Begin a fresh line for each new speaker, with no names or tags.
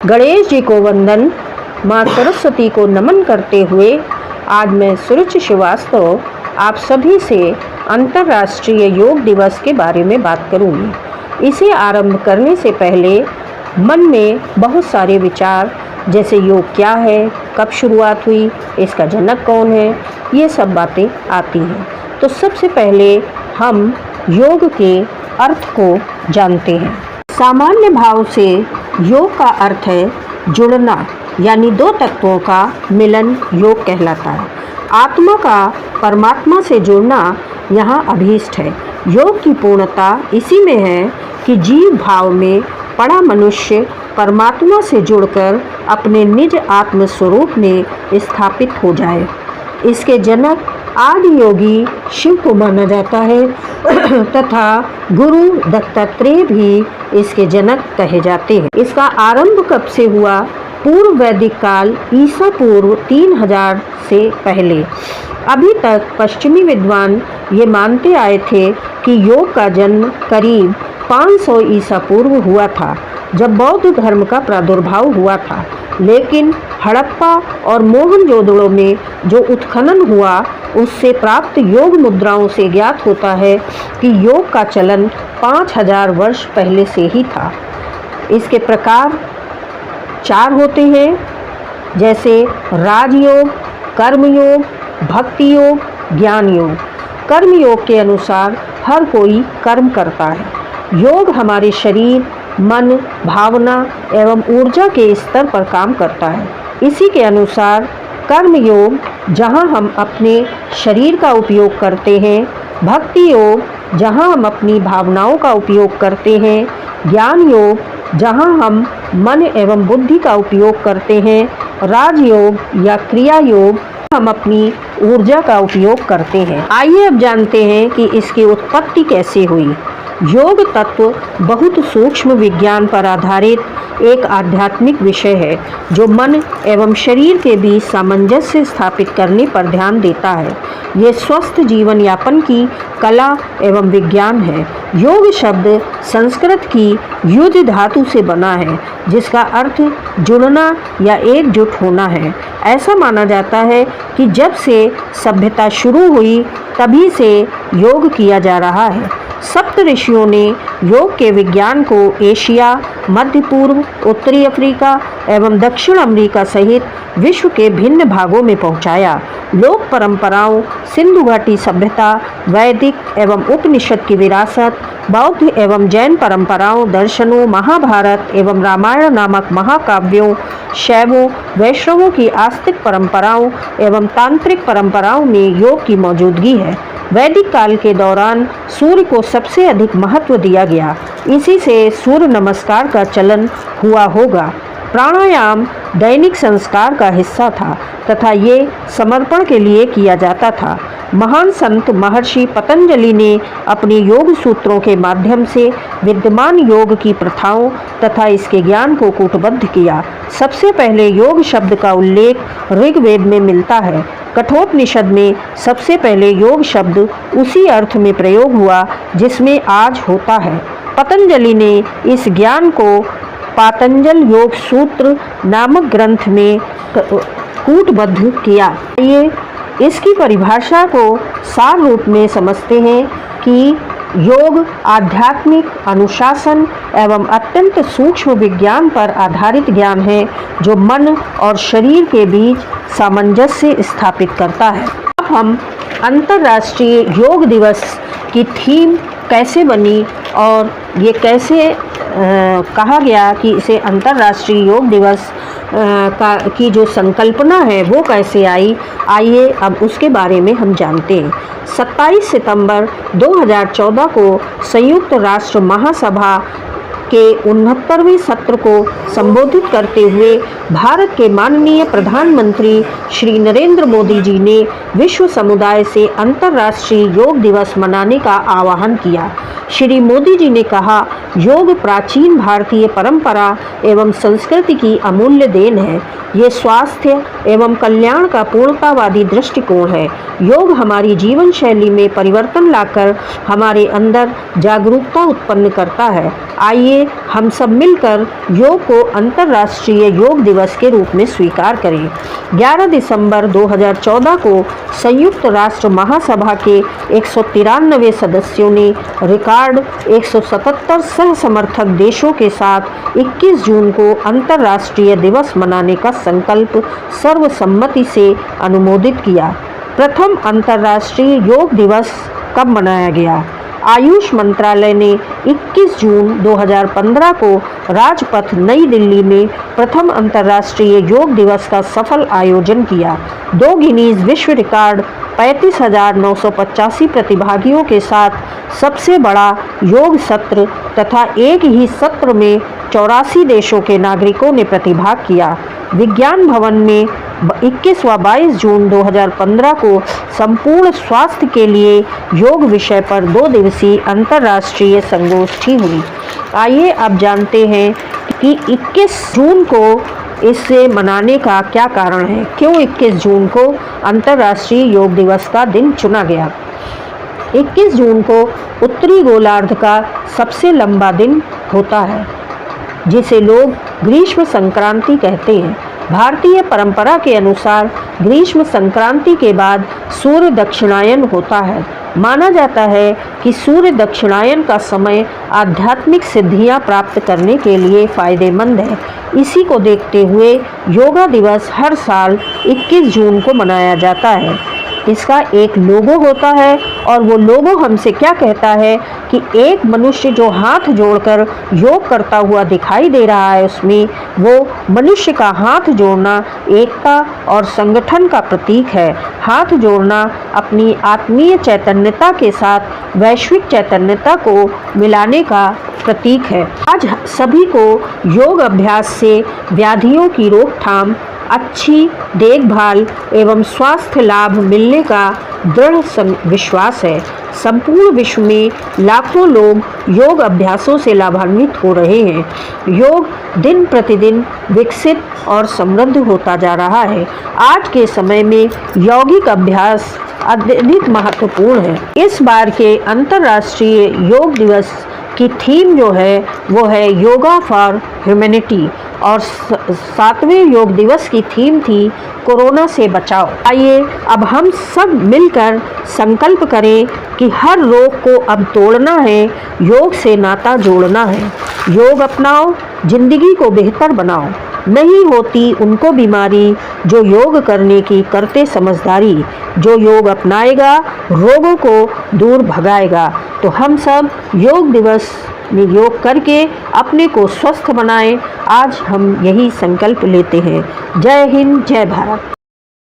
गणेश जी को वंदन, माँ सरस्वती को नमन करते हुए आज मैं सुरुचि श्रीवास्तव आप सभी से अंतर्राष्ट्रीय योग दिवस के बारे में बात करूंगी। इसे आरंभ करने से पहले मन में बहुत सारे विचार, जैसे योग क्या है, कब शुरुआत हुई, इसका जनक कौन है, ये सब बातें आती हैं। तो सबसे पहले हम योग के अर्थ को जानते हैं। सामान्य भाव से योग का अर्थ है जुड़ना, यानी दो तत्वों का मिलन योग कहलाता है। आत्मा का परमात्मा से जुड़ना यहाँ अभीष्ट है। योग की पूर्णता इसी में है कि जीव भाव में पड़ा मनुष्य परमात्मा से जुड़कर अपने निज आत्म स्वरूप में स्थापित हो जाए। इसके जनक आदि योगी शिव को माना जाता है तथा गुरु दत्तात्रेय भी इसके जनक कहे जाते हैं। इसका आरंभ कब से हुआ? पूर्व वैदिक काल, ईसा पूर्व 3000 से पहले। अभी तक पश्चिमी विद्वान ये मानते आए थे कि योग का जन्म करीब 500 ईसा पूर्व हुआ था, जब बौद्ध धर्म का प्रादुर्भाव हुआ था। लेकिन हड़प्पा और मोहनजोदड़ो में जो उत्खनन हुआ, उससे प्राप्त योग मुद्राओं से ज्ञात होता है कि योग का चलन 5000 वर्ष पहले से ही था। इसके प्रकार 4 होते हैं, जैसे राजयोग, कर्मयोग, भक्ति योग, ज्ञान योग। कर्मयोग के अनुसार हर कोई कर्म करता है। योग हमारे शरीर, मन, भावना एवं ऊर्जा के स्तर पर काम करता है। इसी के अनुसार कर्म योग, जहाँ हम अपने शरीर का उपयोग करते हैं, भक्ति योग जहाँ हम अपनी भावनाओं का उपयोग करते हैं, ज्ञान योग जहाँ हम मन एवं बुद्धि का उपयोग करते हैं, राजयोग या क्रिया योग हम अपनी ऊर्जा का उपयोग करते हैं। आइए अब जानते हैं कि इसकी उत्पत्ति कैसे हुई। योग तत्व बहुत सूक्ष्म विज्ञान पर आधारित एक आध्यात्मिक विषय है, जो मन एवं शरीर के बीच सामंजस्य स्थापित करने पर ध्यान देता है। ये स्वस्थ जीवन यापन की कला एवं विज्ञान है। योग शब्द संस्कृत की युज धातु से बना है, जिसका अर्थ जुड़ना या एकजुट होना है। ऐसा माना जाता है कि जब से सभ्यता शुरू हुई, तभी से योग किया जा रहा है। सप्त ऋषियों ने योग के विज्ञान को एशिया, मध्य पूर्व, उत्तरी अफ्रीका एवं दक्षिण अमेरिका सहित विश्व के भिन्न भागों में पहुंचाया। लोक परंपराओं, सिंधु घाटी सभ्यता, वैदिक एवं उपनिषद की विरासत, बौद्ध एवं जैन परंपराओं, दर्शनों, महाभारत एवं रामायण नामक महाकाव्यों, शैवों, वैष्णवों की आस्तिक परंपराओं एवं तांत्रिक परंपराओं में योग की मौजूदगी है। वैदिक काल के दौरान सूर्य को सबसे अधिक महत्व दिया गया। इसी से सूर्य नमस्कार का चलन हुआ होगा। प्राणायाम दैनिक संस्कार का हिस्सा था तथा ये समर्पण के लिए किया जाता था। महान संत महर्षि पतंजलि ने अपने योग सूत्रों के माध्यम से विद्यमान योग की प्रथाओं तथा इसके ज्ञान को कूटबद्ध किया। सबसे पहले योग शब्द का उल्लेख ऋग्वेद में मिलता है। कठोपनिषद में सबसे पहले योग शब्द उसी अर्थ में प्रयोग हुआ जिसमें आज होता है। पतंजलि ने इस ज्ञान को पातंजल योग सूत्र नामक ग्रंथ में कूटबद्ध किया। ये इसकी परिभाषा को सार रूप में समझते हैं कि योग आध्यात्मिक अनुशासन एवं अत्यंत सूक्ष्म विज्ञान पर आधारित ज्ञान है, जो मन और शरीर के बीच सामंजस्य स्थापित करता है। अब हम अंतर्राष्ट्रीय योग दिवस की थीम कैसे बनी और ये कैसे कहा गया कि इसे अंतर्राष्ट्रीय योग दिवस की जो संकल्पना है वो कैसे आई, आइए अब उसके बारे में हम जानते हैं। 27 सितंबर 2014 को संयुक्त राष्ट्र महासभा के 69वें सत्र को संबोधित करते हुए भारत के माननीय प्रधानमंत्री श्री नरेंद्र मोदी जी ने विश्व समुदाय से अंतर्राष्ट्रीय योग दिवस मनाने का आह्वान किया। श्री मोदी जी ने कहा, योग प्राचीन भारतीय परंपरा एवं संस्कृति की अमूल्य देन है। ये स्वास्थ्य एवं कल्याण का पूर्णतावादी दृष्टिकोण है। योग हमारी जीवन शैली में परिवर्तन लाकर हमारे अंदर जागरूकता उत्पन्न करता है। आइए आइए हम सब मिलकर योग को अंतर्राष्ट्रीय योग दिवस के रूप में स्वीकार करें। 11 दिसंबर 2014 को संयुक्त राष्ट्र महासभा के 193 सदस्यों ने रिकॉर्ड 177 सह समर्थक देशों के साथ 21 जून को अंतर्राष्ट्रीय दिवस मनाने का संकल्प सर्वसम्मति से अनुमोदित किया। प्रथम अंतर्राष्ट्रीय योग दिवस कब मनाया गया? आयुष मंत्रालय ने 21 जून 2015 को राजपथ नई दिल्ली में प्रथम अंतर्राष्ट्रीय योग दिवस का सफल आयोजन किया। 2 गिनीज विश्व रिकॉर्ड 35,985 प्रतिभागियों के साथ सबसे बड़ा योग सत्र तथा एक ही सत्र में 84 देशों के नागरिकों ने प्रतिभाग किया। विज्ञान भवन में 21 व 22 जून 2015 को संपूर्ण स्वास्थ्य के लिए योग विषय पर 2 दिवसीय अंतर्राष्ट्रीय संगोष्ठी हुई। आइए अब जानते हैं कि 21 जून को इसे मनाने का क्या कारण है, क्यों 21 जून को अंतर्राष्ट्रीय योग दिवस का दिन चुना गया। 21 जून को उत्तरी गोलार्ध का सबसे लंबा दिन होता है, जिसे लोग ग्रीष्म संक्रांति कहते हैं। भारतीय परंपरा के अनुसार ग्रीष्म संक्रांति के बाद सूर्य दक्षिणायन होता है। माना जाता है कि सूर्य दक्षिणायन का समय आध्यात्मिक सिद्धियां प्राप्त करने के लिए फायदेमंद है। इसी को देखते हुए योगा दिवस हर साल 21 जून को मनाया जाता है। इसका एक लोगो होता है और वो लोगो हमसे क्या कहता है कि एक मनुष्य जो हाथ जोड़कर योग करता हुआ दिखाई दे रहा है, उसमें वो मनुष्य का हाथ जोड़ना एकता और संगठन का प्रतीक है। हाथ जोड़ना अपनी आत्मीय चैतन्यता के साथ वैश्विक चैतन्यता को मिलाने का प्रतीक है। आज सभी को योग अभ्यास से व्याधियों की रोकथाम, अच्छी देखभाल एवं स्वास्थ्य लाभ मिलने का दृढ़ विश्वास है। संपूर्ण विश्व में लाखों लोग योग अभ्यासों से लाभान्वित हो रहे हैं। योग दिन प्रतिदिन विकसित और समृद्ध होता जा रहा है। आज के समय में यौगिक अभ्यास अत्यधिक महत्वपूर्ण है। इस बार के अंतर्राष्ट्रीय योग दिवस की थीम जो है वो है योगा फॉर ह्यूमैनिटी और 7वें योग दिवस की थीम थी कोरोना से बचाओ। आइए अब हम सब मिलकर संकल्प करें कि हर रोग को अब तोड़ना है, योग से नाता जोड़ना है। योग अपनाओ, जिंदगी को बेहतर बनाओ। नहीं होती उनको बीमारी जो योग करने की करते समझदारी। जो योग अपनाएगा रोगों को दूर भगाएगा। तो हम सब योग दिवस में योग करके अपने को स्वस्थ बनाएं। आज हम यही संकल्प लेते हैं। जय हिंद, जय भारत।